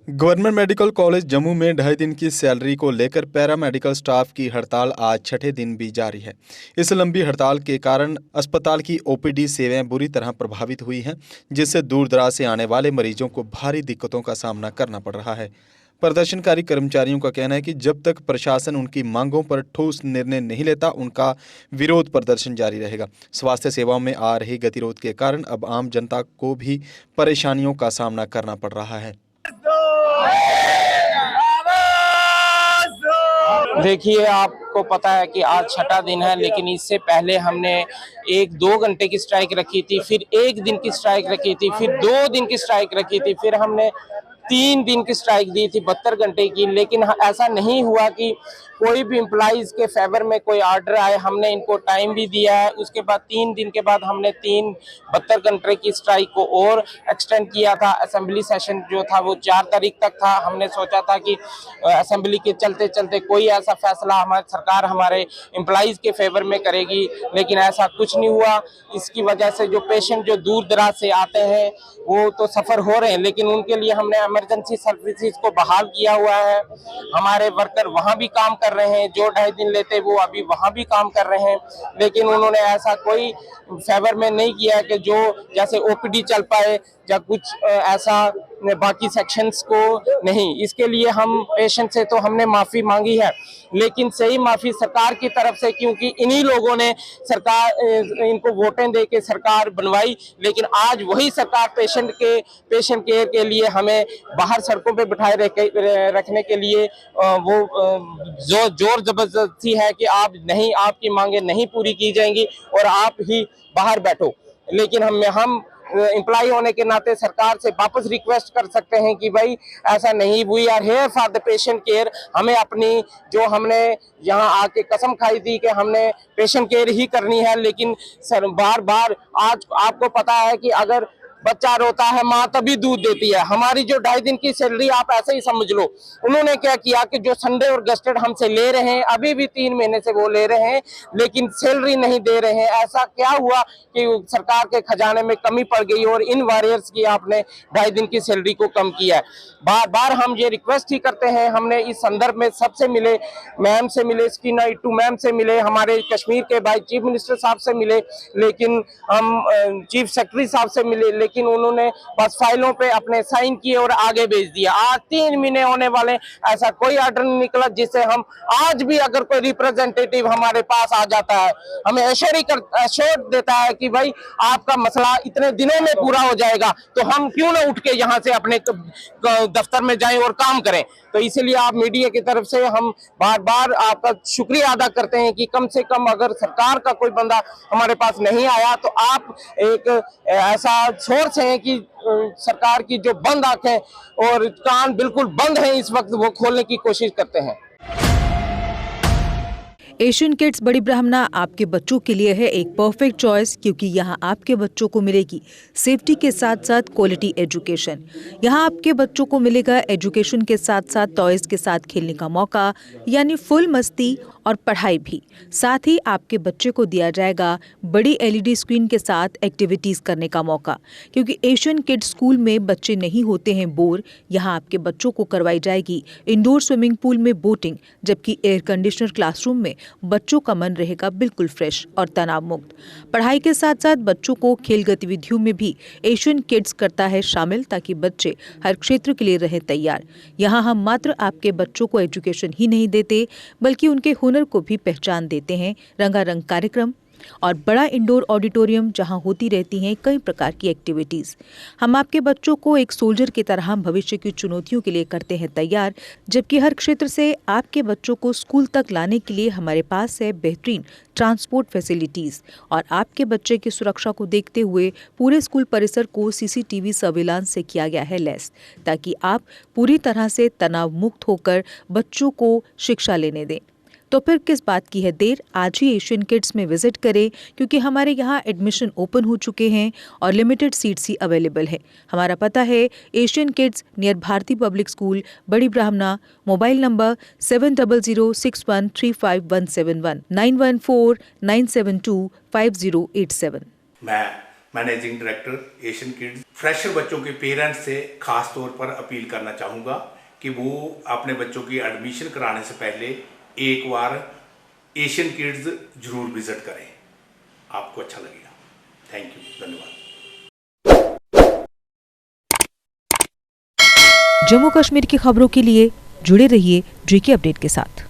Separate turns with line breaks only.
Government medical college Jammu में 2.5 दिन की सैलरी को लेकर पैरामेडिकल स्टाफ की हड़ताल आज छठे दिन भी जारी है। इस लंबी हड़ताल के कारण अस्पताल की ओपीडी सेवाएं बुरी तरह प्रभावित हुई हैं, जिससे दूर दराज से आने वाले मरीजों को भारी दिक्कतों का सामना करना पड़ रहा है। प्रदर्शनकारी कर्मचारियों का कहना है कि जब तक प्रशासन उनकी मांगों पर ठोस निर्णय नहीं लेता, उनका विरोध प्रदर्शन जारी रहेगा। स्वास्थ्य सेवाओं में आ रही गतिरोध के कारण अब आम जनता को भी परेशानियों का सामना करना पड़ रहा है।
देखिए, आपको पता है कि आज छठा दिन है, लेकिन इससे पहले हमने 1-2 घंटे की स्ट्राइक रखी थी, फिर 1 दिन की स्ट्राइक रखी थी, फिर 2 दिन की स्ट्राइक रखी थी, फिर हमने 3 दिन की स्ट्राइक दी थी 72 घंटे की। लेकिन ऐसा नहीं हुआ कि कोई भी एम्प्लॉइज के फेवर में कोई ऑर्डर आए। हमने इनको टाइम भी दिया है। उसके बाद 3 दिन के बाद हमने 72 घंटे की स्ट्राइक को और एक्सटेंड किया था। असेंबली सेशन जो था वो 4 तारीख तक था। हमने सोचा था कि असेंबली के चलते चलते कोई ऐसा फैसला हमारी सरकार हमारे एम्प्लॉइज के फेवर में करेगी, लेकिन ऐसा कुछ नहीं हुआ। इसकी वजह से जो पेशेंट जो दूर दराज से आते हैं वो तो सफ़र हो रहे हैं, लेकिन उनके लिए हमने इमरजेंसी सर्विसेज को बहाल किया हुआ है। हमारे वर्कर वहाँ भी काम कर रहे हैं, जो 2.5 दिन लेते वो अभी वहाँ भी काम कर रहे हैं, लेकिन उन्होंने ऐसा कोई फेवर में नहीं किया कि जो जैसे ओपीडी चल पाए या कुछ ऐसा बाकी सेक्शंस को नहीं। इसके लिए हम पेशेंट से तो हमने माफ़ी मांगी है, लेकिन सही माफ़ी सरकार की तरफ से, क्योंकि इन्हीं लोगों ने सरकार इनको वोटें दे के सरकार बनवाई, लेकिन आज वही सरकार पेशेंट केयर के लिए हमें बाहर सड़कों पे बिठाए रखने के लिए वो जो जोर जबरदस्ती है कि आप नहीं, आपकी मांगे नहीं पूरी की जाएंगी और आप ही बाहर बैठो। लेकिन हम एम्प्लॉय होने के नाते सरकार से वापस रिक्वेस्ट कर सकते हैं कि भाई ऐसा नहीं, we are here for the patient care. हमें अपनी जो हमने यहाँ आके कसम खाई थी कि हमने पेशेंट केयर ही करनी है, लेकिन सर बार बार आज आपको पता है कि अगर बच्चा रोता है माँ तभी दूध देती है। हमारी जो 2.5 दिन की सैलरी आप ऐसे ही समझ लो। उन्होंने क्या किया कि जो संडे और गस्टेड हमसे ले रहे हैं, अभी भी 3 महीने से वो ले रहे हैं, लेकिन सैलरी नहीं दे रहे हैं। ऐसा क्या हुआ कि सरकार के खजाने में कमी पड़ गई और इन वॉरियर्स की आपने 2.5 दिन की सैलरी को कम किया है। बार बार हम ये रिक्वेस्ट ही करते हैं। हमने इस संदर्भ में सबसे मिले, मैम से मिले, स्कीना इट्टू मैम से मिले, हमारे कश्मीर के भाई चीफ मिनिस्टर साहब से मिले, लेकिन हम चीफ सेक्रेटरी साहब से मिले, लेकिन उन्होंने बस फाइलों पे अपने साइन किए और आगे भेज दिया। आज 3 महीने होने वाले, ऐसा कोई ऑर्डर नहीं निकला जिससे हम आज भी अगर कोई रिप्रेजेंटेटिव हमारे पास आ जाता है, हमें एश्योर देता है कि भाई आपका मसला इतने दिनों में पूरा हो जाएगा, तो हम क्यों ना उठ के यहाँ से अपने दफ्तर में जाएं और काम करें। तो इसीलिए आप मीडिया की तरफ से हम बार बार आपका शुक्रिया अदा करते हैं कि कम से कम अगर सरकार का कोई बंदा हमारे पास नहीं आया तो आप एक ऐसा सोर्स है कि सरकार की जो बंद आंखें और कान बिल्कुल बंद हैं इस वक्त, वो खोलने की कोशिश करते हैं।
एशियन किड्स बड़ी ब्राह्मणा आपके बच्चों के लिए है एक परफेक्ट चॉइस, क्योंकि यहाँ आपके बच्चों को मिलेगी सेफ्टी के साथ साथ क्वालिटी एजुकेशन। यहाँ आपके बच्चों को मिलेगा एजुकेशन के साथ साथ टॉयज के साथ खेलने का मौका, यानी फुल मस्ती और पढ़ाई भी। साथ ही आपके बच्चे को दिया जाएगा बड़ी LED स्क्रीन के साथ एक्टिविटीज़ करने का मौका, क्योंकि एशियन किड्स स्कूल में बच्चे नहीं होते हैं बोर। यहाँ आपके बच्चों को करवाई जाएगी इंडोर स्विमिंग पूल में बोटिंग, जबकि एयर कंडीशनर क्लासरूम में बच्चों का मन रहेगा बिल्कुल फ्रेश और तनाव मुक्त। पढ़ाई के साथ साथ बच्चों को खेल गतिविधियों में भी एशियन किड्स करता है शामिल, ताकि बच्चे हर क्षेत्र के लिए रहें तैयार। यहाँ हम मात्र आपके बच्चों को एजुकेशन ही नहीं देते, बल्कि उनके हुनर को भी पहचान देते हैं। रंगारंग कार्यक्रम और बड़ा इंडोर ऑडिटोरियम जहां होती रहती हैं कई प्रकार की एक्टिविटीज़। हम आपके बच्चों को एक सोल्जर की तरह भविष्य की चुनौतियों के लिए करते हैं तैयार, जबकि हर क्षेत्र से आपके बच्चों को स्कूल तक लाने के लिए हमारे पास है बेहतरीन ट्रांसपोर्ट फैसिलिटीज़। और आपके बच्चे की सुरक्षा को देखते हुए पूरे स्कूल परिसर को CCTV सर्विलांस से किया गया है लैस, ताकि आप पूरी तरह से तनाव मुक्त होकर बच्चों को शिक्षा लेने दें। तो फिर किस बात की है देर, आज ही एशियन किड्स में विजिट करें, क्योंकि हमारे यहाँ एडमिशन ओपन हो चुके हैं और लिमिटेड सीट्स ही अवेलेबल है। हमारा पता है Asian Kids near Bharti public school, Bari Brahmana. Mobile number 7006135171 9149725087।
मैं managing director Asian Kids. Fresher बच्चों के पेरेंट्स से खास तौर पर अपील करना चाहूँगा कि वो अपने बच्चों की एडमिशन कराने से पहले एक बार एशियन किड्स जरूर विजिट करें, आपको अच्छा लगेगा। थैंक यू, धन्यवाद।
जम्मू कश्मीर की खबरों के लिए जुड़े रहिए JK अपडेट के साथ।